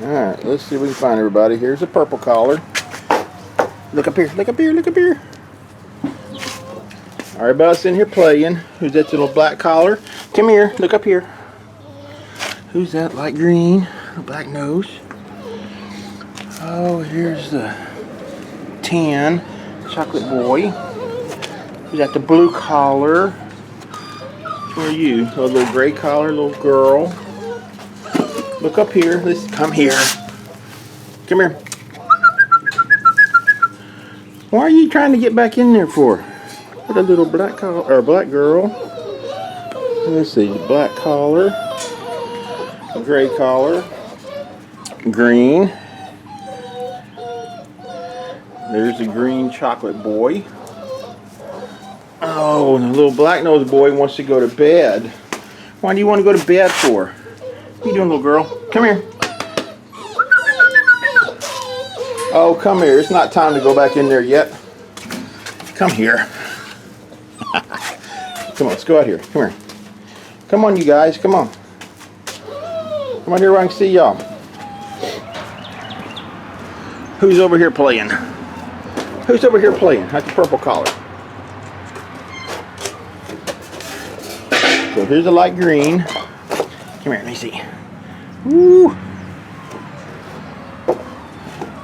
Alright, let's see if we can find everybody. Here's a purple collar. Look up here, look up here, look up here. Everybody's in here playing. Who's that little black collar? Come here, look up here. Who's that light green? Little black nose. Oh, here's the tan chocolate boy. Who's that the blue collar? Who are you? A little gray collar, little girl. Look up here. Let's come here. Come here. Why are you trying to get back in there for? What a little black collar or black girl. Let's see, black collar, gray collar, green. There's a green chocolate boy. Oh, and the little black nosed boy wants to go to bed. Why do you want to go to bed for? What are you doing, little girl? Come here. Oh, come here. It's not time to go back in there yet. Come here. Come on, let's go out here. Come here. Come on, you guys. Come on. Come on here where I can see y'all. Who's over here playing? Who's over here playing? That's the purple collar. So here's a light green. Come here, let me see. Woo!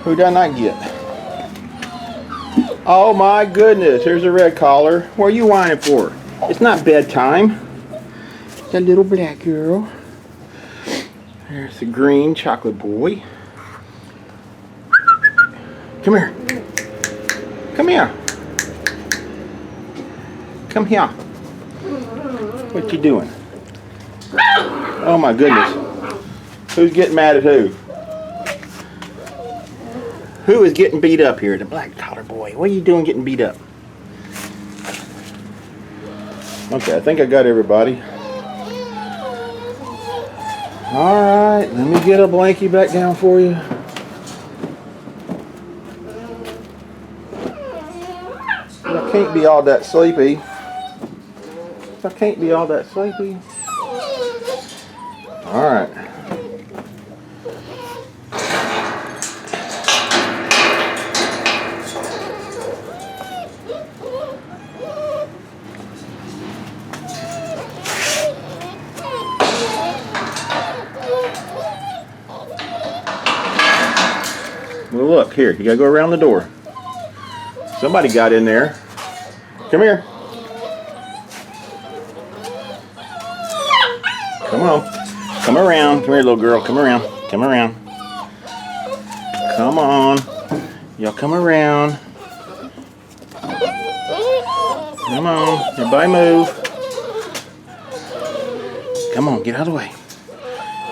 Who did I not get? Oh my goodness, here's a red collar. What are you whining for? It's not bedtime. It's a little black girl. There's the green chocolate boy. Come here. Come here. Come here. What you doing? Oh my goodness. Who's getting mad at who? Who is getting beat up here? The black collar boy. What are you doing getting beat up? Okay, I think I got everybody. Alright, let me get a blankie back down for you. I can't be all that sleepy. I can't be all that sleepy. Alright. Well, look, here, you gotta go around the door. Somebody got in there. Come here. Come on. Come around. Come here, little girl. Come around. Come around. Come on. Y'all come around. Come on. Everybody move. Come on, get out of the way.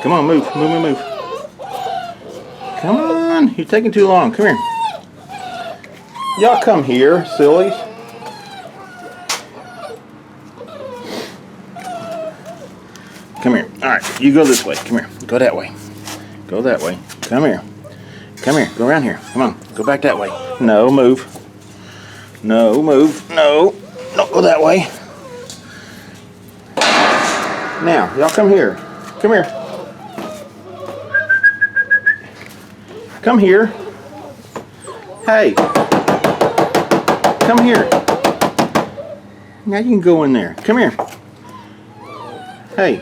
Come on, move. Move, move, move. Come on. You're taking too long. Come here. Y'all come here, sillies. Come here. Alright, you go this way. Come here. Go that way. Go that way. Come here. Come here. Go around here. Come on. Go back that way. No, move. No, move. No. Don't go that way. Now, y'all come here. Come here. Come here. Hey. Come here. Now you can go in there. Come here. Hey.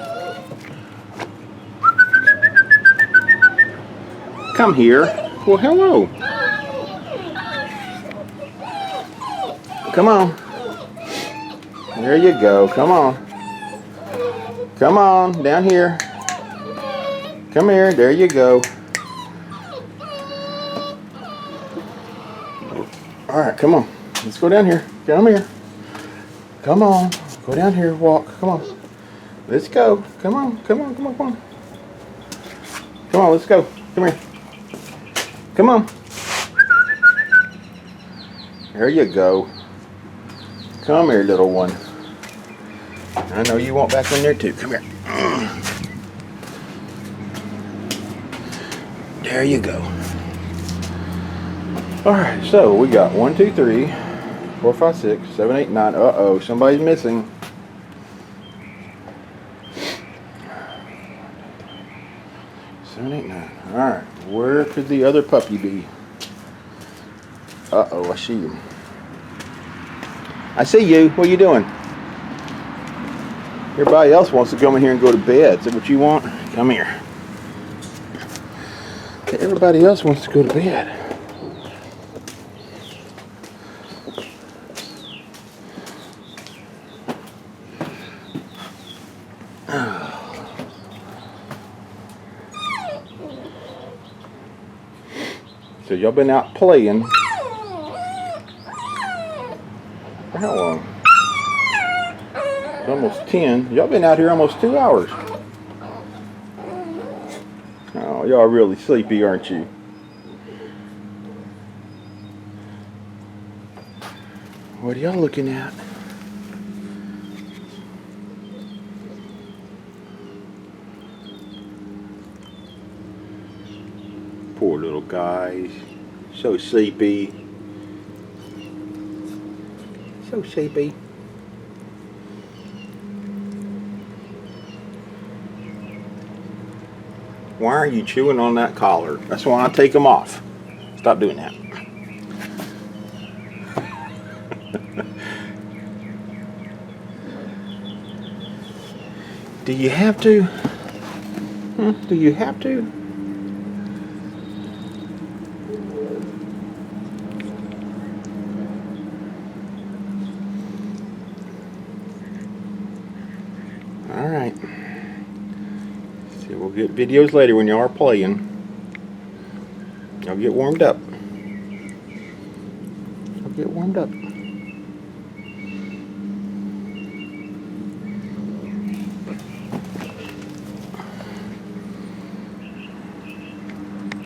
Come here. Well, hello. Come on. There you go. Come on. Come on. Down here. Come here. There you go. Alright, come on. Let's go down here. Come here. Come on. Go down here. Walk. Come on. Let's go. Come on. Come on. Come on. Come on. Come on. Let's go. Come here. Come on. There you go. Come here, little one. I know you want back in there too. Come here. There you go. Alright, so we got 1, 2, 3, 4, 5, 6, 7, 8, 9. Uh-oh, somebody's missing. 7, 8, 9. Alright, where could the other puppy be? Uh-oh, I see you. I see you. What are you doing? Everybody else wants to come in here and go to bed. Is that what you want? Come here. Everybody else wants to go to bed. So y'all been out playing for how long? It's almost 10. Y'all been out here almost 2 hours. Oh, y'all really sleepy, aren't you? What are y'all looking at? Poor little guys. So sleepy. So sleepy. Why are you chewing on that collar? That's why I take them off. Stop doing that. Do you have to? Do you have to? All right. See, we'll get videos later when y'all are playing. Y'all get warmed up. Y'all get warmed up.